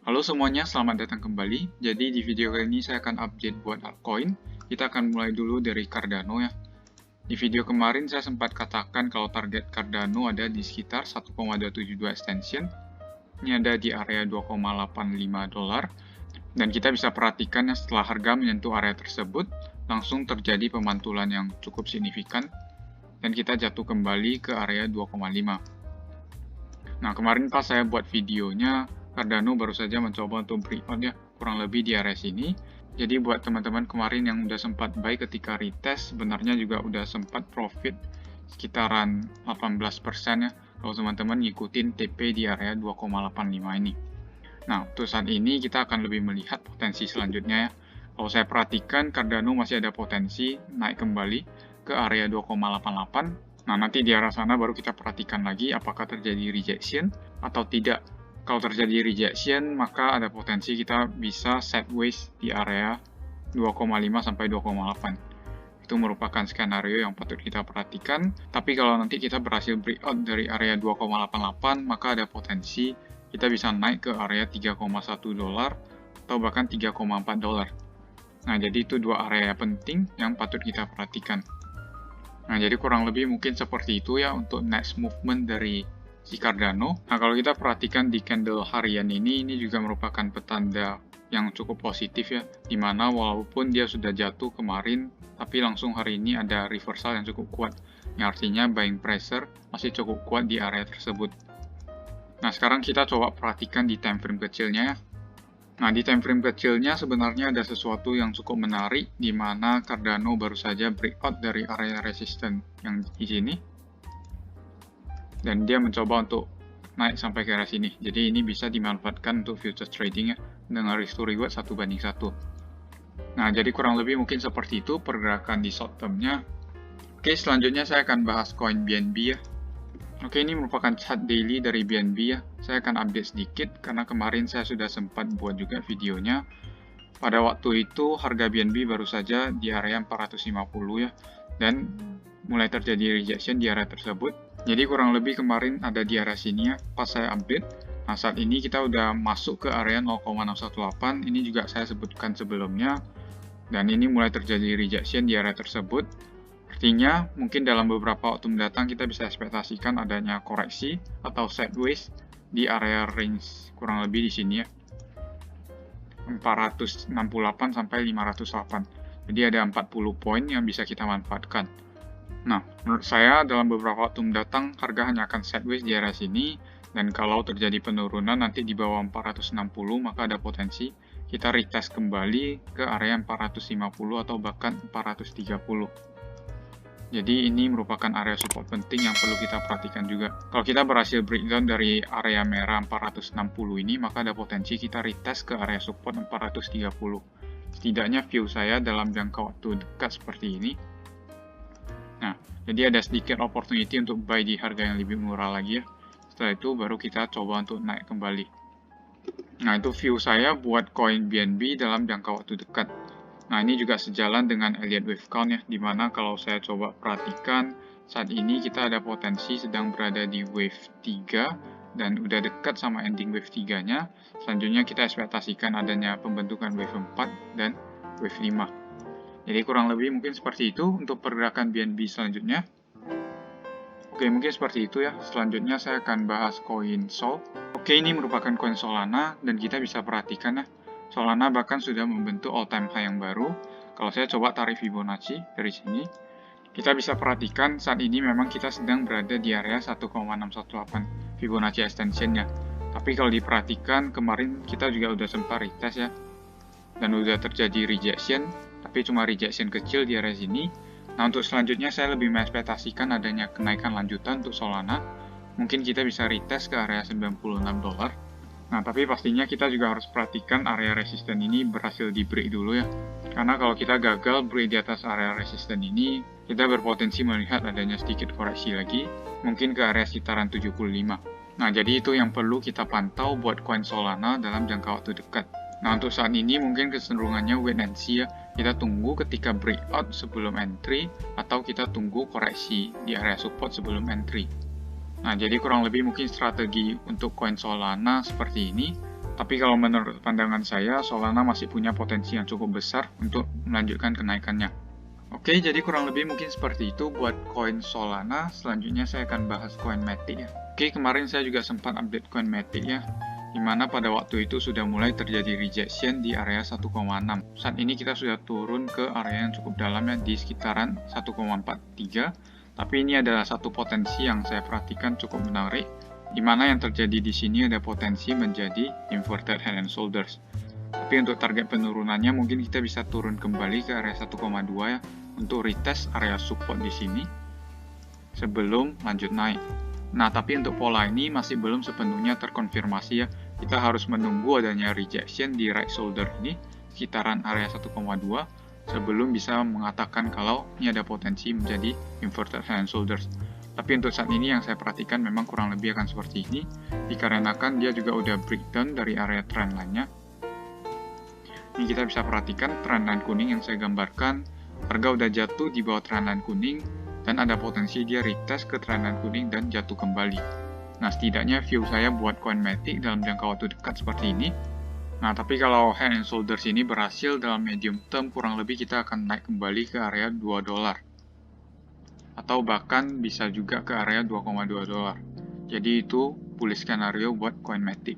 Halo semuanya, selamat datang kembali. Jadi di video kali ini saya akan update buat altcoin. Kita akan mulai dulu dari Cardano ya. Di video kemarin saya sempat katakan kalau target Cardano ada di sekitar 1,272 extension. Ini ada di area 2,85 dolar. Dan kita bisa perhatikan ya, setelah harga menyentuh area tersebut, langsung terjadi pemantulan yang cukup signifikan. Dan kita jatuh kembali ke area 2,5. Nah, kemarin pas saya buat videonya, Cardano baru saja mencoba untuk breakout ya, kurang lebih di area sini. Jadi buat teman-teman kemarin yang udah sempat buy ketika retest, sebenarnya juga udah sempat profit sekitaran 18% ya, kalau teman-teman ngikutin TP di area 2,85 ini. Nah, untuk saat ini kita akan lebih melihat potensi selanjutnya ya. Kalau saya perhatikan, Cardano masih ada potensi naik kembali ke area 2,88. Nah, nanti di arah sana baru kita perhatikan lagi apakah terjadi rejection atau tidak. Kalau terjadi rejection, maka ada potensi kita bisa sideways di area 2,5 sampai 2,8. Itu merupakan skenario yang patut kita perhatikan. Tapi kalau nanti kita berhasil breakout dari area 2,88, maka ada potensi kita bisa naik ke area 3,1 dolar atau bahkan 3,4 dolar. Nah, jadi itu dua area penting yang patut kita perhatikan. Nah, jadi kurang lebih mungkin seperti itu ya untuk next movement dari si Cardano. Nah, kalau kita perhatikan di candle harian ini juga merupakan petanda yang cukup positif ya, dimana walaupun dia sudah jatuh kemarin, tapi langsung hari ini ada reversal yang cukup kuat. Yang artinya buying pressure masih cukup kuat di area tersebut. Nah, sekarang kita coba perhatikan di time frame kecilnya ya. Nah, di time frame kecilnya sebenarnya ada sesuatu yang cukup menarik, di mana Cardano baru saja breakout dari area resistance yang di sini. Dan dia mencoba untuk naik sampai ke area sini. Jadi ini bisa dimanfaatkan untuk futures trading ya, dengan risk to reward 1:1. Nah, jadi kurang lebih mungkin seperti itu pergerakan di short term-nya. Oke, selanjutnya saya akan bahas koin BNB ya. Oke, ini merupakan chart daily dari BNB ya. Saya akan update sedikit karena kemarin saya sudah sempat buat juga videonya. Pada waktu itu harga BNB baru saja di area 450 ya. Dan mulai terjadi rejection di area tersebut. Jadi kurang lebih kemarin ada di area sini ya pas saya update. Nah, saat ini kita udah masuk ke area 0,618. Ini juga saya sebutkan sebelumnya. Dan ini mulai terjadi rejection di area tersebut. Artinya, mungkin dalam beberapa waktu mendatang kita bisa ekspektasikan adanya koreksi atau sideways di area range kurang lebih di sini ya. 468 sampai 508. Jadi ada 40 poin yang bisa kita manfaatkan. Nah, menurut saya dalam beberapa waktu mendatang harga hanya akan sideways di area sini, dan kalau terjadi penurunan nanti di bawah 460 maka ada potensi kita retest kembali ke area 450 atau bahkan 430. Jadi ini merupakan area support penting yang perlu kita perhatikan juga. Kalau kita berhasil breakdown dari area merah 460 ini, maka ada potensi kita retest ke area support 430. Setidaknya view saya dalam jangka waktu dekat seperti ini. Nah, jadi ada sedikit opportunity untuk buy di harga yang lebih murah lagi ya. Setelah itu baru kita coba untuk naik kembali. Nah, itu view saya buat koin BNB dalam jangka waktu dekat. Nah, ini juga sejalan dengan Elliott Wave Count ya, dimana kalau saya coba perhatikan, saat ini kita ada potensi sedang berada di wave 3, dan udah dekat sama ending wave 3-nya. Selanjutnya kita ekspektasikan adanya pembentukan wave 4 dan wave 5. Jadi kurang lebih mungkin seperti itu untuk pergerakan BNB selanjutnya. Oke, mungkin seperti itu ya. Selanjutnya saya akan bahas koin Sol. Oke, ini merupakan koin Solana, dan kita bisa perhatikan ya, Solana bahkan sudah membentuk all-time high yang baru. Kalau saya coba tarik Fibonacci dari sini, kita bisa perhatikan saat ini memang kita sedang berada di area 1,618 Fibonacci extension-nya. Tapi kalau diperhatikan, kemarin kita juga udah sempat retest ya, dan udah terjadi rejection, tapi cuma rejection kecil di area sini. Nah, untuk selanjutnya saya lebih mengekspektasikan adanya kenaikan lanjutan untuk Solana. Mungkin kita bisa retest ke area 96 dolar. Nah, tapi pastinya kita juga harus perhatikan area resisten ini berhasil di break dulu ya. Karena kalau kita gagal break di atas area resisten ini, kita berpotensi melihat adanya sedikit koreksi lagi, mungkin ke area sekitaran 75. Nah, jadi itu yang perlu kita pantau buat koin Solana dalam jangka waktu dekat. Nah, untuk saat ini mungkin kecenderungannya wait and see ya. Kita tunggu ketika breakout sebelum entry, atau kita tunggu koreksi di area support sebelum entry. Nah, jadi kurang lebih mungkin strategi untuk koin Solana seperti ini. Tapi kalau menurut pandangan saya, Solana masih punya potensi yang cukup besar untuk melanjutkan kenaikannya. Oke, jadi kurang lebih mungkin seperti itu buat koin Solana. Selanjutnya saya akan bahas koin Matic ya. Oke, kemarin saya juga sempat update koin Matic ya, di mana pada waktu itu sudah mulai terjadi rejection di area 1,6. Saat ini kita sudah turun ke area yang cukup dalam ya, di sekitaran 1,43. Tapi ini adalah satu potensi yang saya perhatikan cukup menarik, di mana yang terjadi di sini ada potensi menjadi inverted head and shoulders. Tapi untuk target penurunannya mungkin kita bisa turun kembali ke area 1,2 ya, untuk retest area support di sini sebelum lanjut naik. Nah, tapi untuk pola ini masih belum sepenuhnya terkonfirmasi ya. Kita harus menunggu adanya rejection di right shoulder ini sekitaran area 1,2 sebelum bisa mengatakan kalau ini ada potensi menjadi inverted head and shoulders. Tapi untuk saat ini yang saya perhatikan memang kurang lebih akan seperti ini, dikarenakan dia juga udah breakdown dari area trend line-nya. Ini kita bisa perhatikan trendline kuning yang saya gambarkan, harga udah jatuh di bawah trendline kuning, dan ada potensi dia retest ke trendline kuning dan jatuh kembali. Nah, setidaknya view saya buat koin Matic dalam jangka waktu dekat seperti ini. Nah, tapi kalau head and shoulders ini berhasil dalam medium term, kurang lebih kita akan naik kembali ke area 2 dolar. Atau bahkan bisa juga ke area 2,2 dolar. Jadi itu bullish skenario buat koin Matic.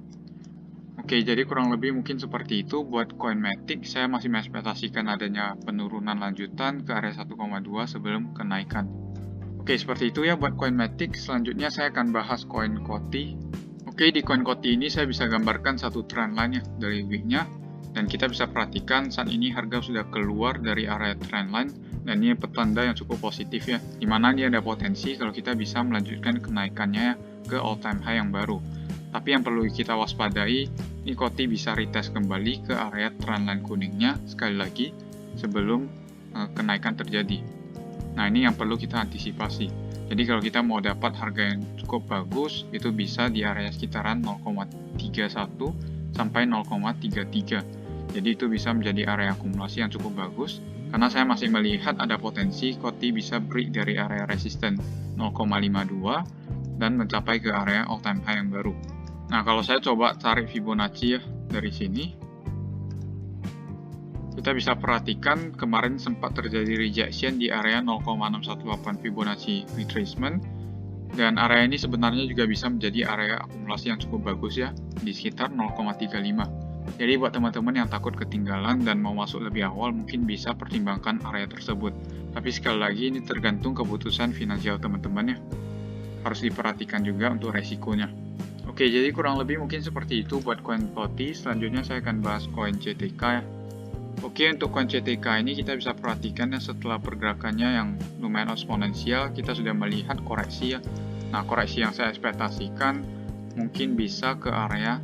Oke, jadi kurang lebih mungkin seperti itu buat koin Matic. Saya masih mengekspektasikan adanya penurunan lanjutan ke area 1,2 sebelum kenaikan. Oke, seperti itu ya buat koin Matic. Selanjutnya saya akan bahas koin Koti. Oke, di koin Koti ini saya bisa gambarkan satu trend line ya dari week-nya. Dan kita bisa perhatikan saat ini harga sudah keluar dari area trend line. Dan ini petanda yang cukup positif ya. Dimana dia ada potensi kalau kita bisa melanjutkan kenaikannya ke all time high yang baru. Tapi yang perlu kita waspadai, ini Koti bisa retest kembali ke area trendline kuningnya sekali lagi sebelum kenaikan terjadi. Nah, ini yang perlu kita antisipasi. Jadi kalau kita mau dapat harga yang cukup bagus, itu bisa di area sekitaran 0,31 sampai 0,33. Jadi itu bisa menjadi area akumulasi yang cukup bagus, karena saya masih melihat ada potensi Koti bisa break dari area resisten 0,52 dan mencapai ke area all time high yang baru. Nah, kalau saya coba tarik Fibonacci ya dari sini, kita bisa perhatikan kemarin sempat terjadi rejection di area 0,618 Fibonacci retracement, dan area ini sebenarnya juga bisa menjadi area akumulasi yang cukup bagus ya, di sekitar 0,35. Jadi buat teman-teman yang takut ketinggalan dan mau masuk lebih awal, mungkin bisa pertimbangkan area tersebut. Tapi sekali lagi ini tergantung keputusan finansial teman-teman ya. Harus diperhatikan juga untuk resikonya. Oke, jadi kurang lebih mungkin seperti itu buat koin Koti. Selanjutnya saya akan bahas koin CTK ya. Oke, untuk koin CTK ini kita bisa perhatikan ya, setelah pergerakannya yang lumayan eksponensial, kita sudah melihat koreksi ya. Nah, koreksi yang saya ekspektasikan mungkin bisa ke area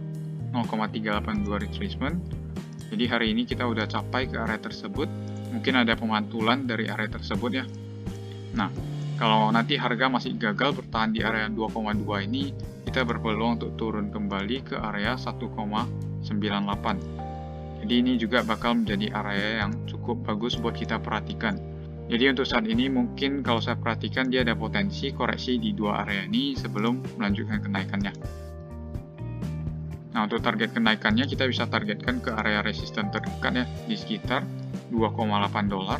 0,382 retracement. Jadi hari ini kita udah capai ke area tersebut. Mungkin ada pemantulan dari area tersebut ya. Nah, kalau nanti harga masih gagal bertahan di area 2,2 ini, kita berpeluang untuk turun kembali ke area 1,98. Jadi ini juga bakal menjadi area yang cukup bagus buat kita perhatikan. Jadi untuk saat ini mungkin kalau saya perhatikan dia ada potensi koreksi di dua area ini sebelum melanjutkan kenaikannya. Nah, untuk target kenaikannya kita bisa targetkan ke area resisten terdekat ya, di sekitar 2,8 dolar.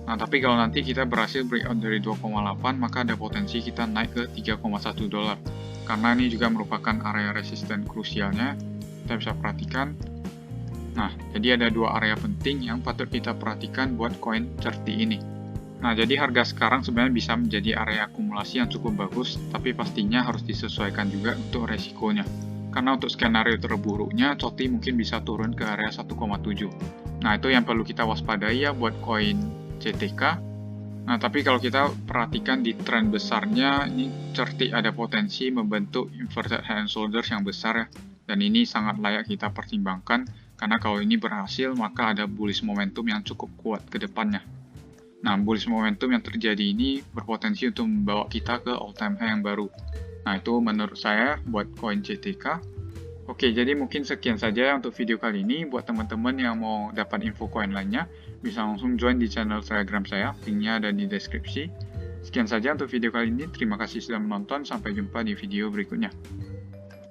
Nah, tapi kalau nanti kita berhasil breakout dari 2,8, maka ada potensi kita naik ke 3,1 dolar. Karena ini juga merupakan area resisten krusialnya, kita bisa perhatikan. Nah, jadi ada dua area penting yang patut kita perhatikan buat koin CERTI ini. Nah, jadi harga sekarang sebenarnya bisa menjadi area akumulasi yang cukup bagus, tapi pastinya harus disesuaikan juga untuk resikonya. Karena untuk skenario terburuknya, CERTI mungkin bisa turun ke area 1,7. Nah, itu yang perlu kita waspadai ya buat koin CTK. Nah, tapi kalau kita perhatikan di tren besarnya, ini CERTI ada potensi membentuk inverted head and shoulders yang besar ya. Dan ini sangat layak kita pertimbangkan, karena kalau ini berhasil, maka ada bullish momentum yang cukup kuat ke depannya. Nah, bullish momentum yang terjadi ini berpotensi untuk membawa kita ke all time high yang baru. Nah, itu menurut saya buat koin CTK. Oke, jadi mungkin sekian saja untuk video kali ini. Buat teman-teman yang mau dapat info koin lainnya, bisa langsung join di channel Telegram saya, linknya ada di deskripsi. Sekian saja untuk video kali ini, terima kasih sudah menonton, sampai jumpa di video berikutnya.